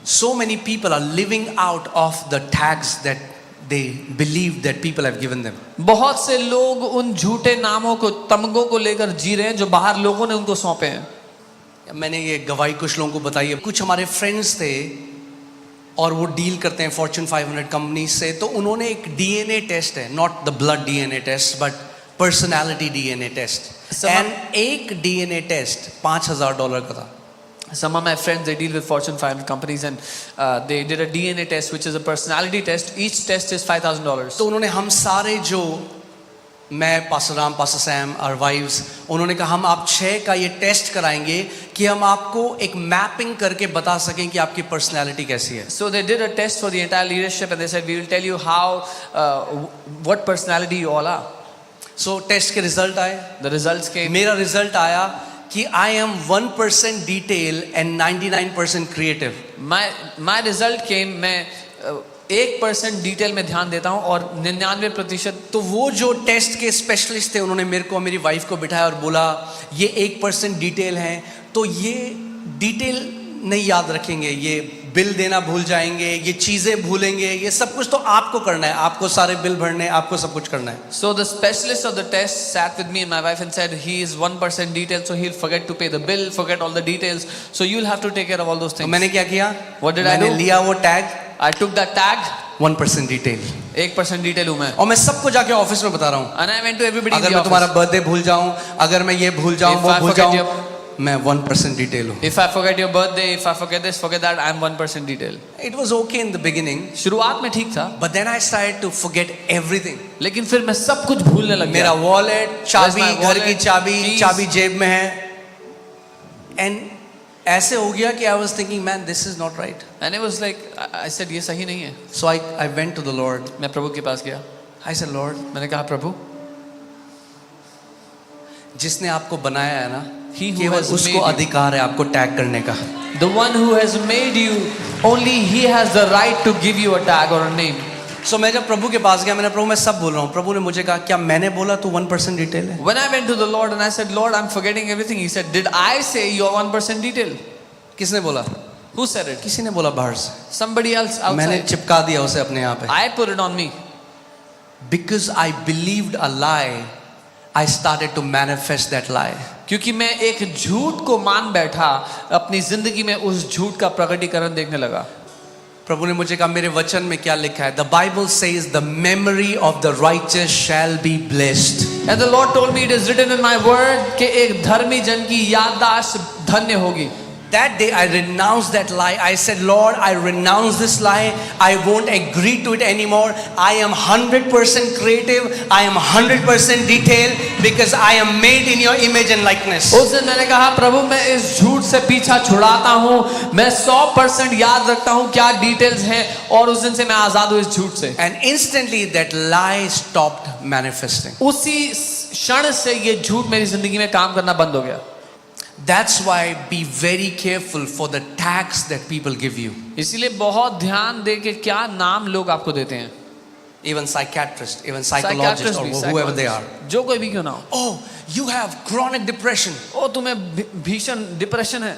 So many people are living out of the tags that they believe that people have given them. बहुत से लोग उन झूठे नामों को, तमगों को लेकर जी रहे हैं जो बाहर लोगों ने उनको सौंपे हैं। मैंने ये गवाही कुछ लोगों को बताई है। कुछ हमारे फ्रेंड्स थे और वो डील करते हैं फॉर्च्यून 500 कंपनी से, तो उन्होंने एक डीएनए टेस्ट है, not the blood DNA test but personality DNA test, and एक डीएनए टेस्ट $5,000 का था। Some of my friends, they deal with Fortune 500 companies and they did a DNA test which is a personality test. Each test is $5,000. तो उन्होंने हम सारे जो, मैं, pastor Ram, pastor Sam, our wives, उन्होंने कहा हम आप 6 का ये टेस्ट कराएंगे कि हम आपको एक मैपिंग करके बता सकें कि आपकी पर्सनैलिटी कैसी है। So they did a test for the entire leadership and they said we will tell you how what personality you all are. So test के रिजल्ट आए। The results came. मेरा रिजल्ट आया कि I am 1% detail and 99% creative. My result came, मैं 1% detail में ध्यान देता हूँ और 99%। तो वो जो टेस्ट के स्पेशलिस्ट थे उन्होंने मेरे को, मेरी वाइफ को बिठाया और बोला ये 1% डिटेल है, तो ये डिटेल नहीं याद रखेंगे, ये बिल देना भूल जाएंगे, ये चीजें भूलेंगे, ये सब कुछ तो आपको करना है, आपको सारे बिल भरने, आपको सब कुछ करना है। So the specialist of the test sat with me and my wife and said he is 1% detail, so he'll forget to pay the bill, forget all the details, so you'll have to take care of all those तो things. मैंने क्या किया? What did I do? मैंने लिया वो tag, I took that tag, 1% detail, 1% detail हूँ मैं, और मैं सबको जाके ऑफिस में बता रहा हूँ। and I went to everybody in अगर the मैं तुम्हारा office. बर्थडे भूल जाऊं, अगर मैं ये भूल जाऊं, If वो I भूल forget जाऊं, मैं 1% डिटेल हूँ। If I forget your birthday, if I forget this, forget that, I'm 1% detail. It was okay in the beginning, शुरुआत में ठीक था, but then I started to forget everything. लेकिन फिर मैं सब कुछ भूलने लग मेरा गया। वॉलेट, चाबी, my घर की wallet, चाबी, keys. चाबी जेब में है, एंड ऐसे हो गया कि I was thinking, man, this is not right. And it was like, I said ये सही नहीं है। So I went to the Lord. मैं प्रभु के पास गया, I said, Lord, मैंने कहा प्रभु, जिसने आपको बनाया है ना, He who केवल has उसको made you. अधिकार है आपको टैग करने का। The one who has made you, only he has the right to give you a tag or a name. So मैं जब प्रभु के पास गया, मैंने प्रभु मैं सब बोल रहा हूँ, प्रभु ने मुझे कहा क्या मैंने बोला तू 1% डिटेल है? When I went to the Lord and I said, Lord, I'm forgetting everything. He said, did I say you're 1% detail? किसने बोला? Who said it? किसी ने बोला बाहर से। Somebody else मैंने outside. चिपका दिया उसे अपने यहाँ पे। I put it on me. Because I believed a lie, I started to manifest that lie. क्योंकि मैं एक झूठ को मान बैठा, अपनी जिंदगी में उस झूठ का प्रकटीकरण देखने लगा। प्रभु ने मुझे कहा मेरे वचन में क्या लिखा है? The Bible says the memory of the righteous shall be blessed. And the Lord told me it is written in my word कि एक धर्मी जन की याददाश्त धन्य होगी। That day I renounced that lie. I said, Lord, I renounce this lie. I won't agree to it anymore. I am 100% creative. I am 100% detailed because I am made in your image and likeness. उस दिन मैंने कहा प्रभु मैं इस झूठ से पीछा छुड़ाता हूँ, मैं 100% याद रखता हूँ क्या डिटेल्स हैं, और उस दिन से मैं आजाद हूँ इस झूठ से। And instantly that lie stopped manifesting. उसी क्षण से ये झूठ मेरी जिंदगी में काम करना बंद हो गया। That's why be very careful for the tags that people give you. इसीलिए बहुत ध्यान दे के क्या नाम लोग आपको देते हैं। Even psychiatrists, even psychologists, or whoever they are. जो कोई भी क्यों ना हो। Oh, you have chronic depression. ओ तुम्हें भीषण डिप्रेशन है।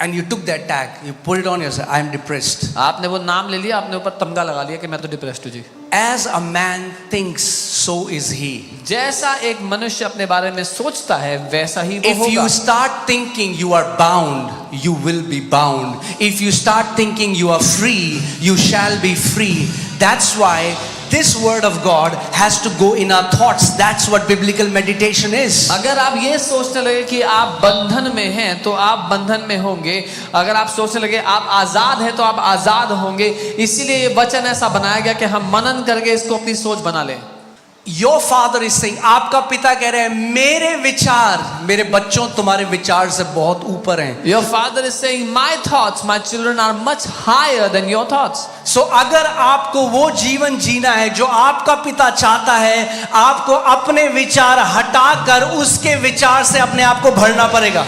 And you took that tag, you put it on yourself, I am depressed. आपने वो नाम ले लिया, आपने ऊपर तमगा लगा लिया कि मैं तो डिप्रेस्ड हूँ जी। As a man thinks, so is he. जैसा एक मनुष्य अपने बारे में सोचता है वैसा ही वो If होगा। you start thinking you are bound, you will be bound. If you start thinking you are free, you shall be free. That's why this word of God has to go in our thoughts. That's what biblical meditation is. अगर आप ये सोचने लगे कि आप बंधन में हैं तो आप बंधन में होंगे, अगर आप सोचने लगे आप आजाद हैं तो आप आजाद होंगे। इसीलिए ये वचन ऐसा बनाया गया कि हम मनन करके इसको अपनी सोच बना लें। Your father is saying, आपका पिता कह रहे हैं मेरे विचार, मेरे बच्चों तुम्हारे विचार से बहुत ऊपर हैं। Your father is saying, my thoughts, my children are much higher than your thoughts. So अगर आपको वो जीवन जीना है जो आपका पिता चाहता है, आपको अपने विचार हटाकर उसके विचार से अपने आप को भरना पड़ेगा।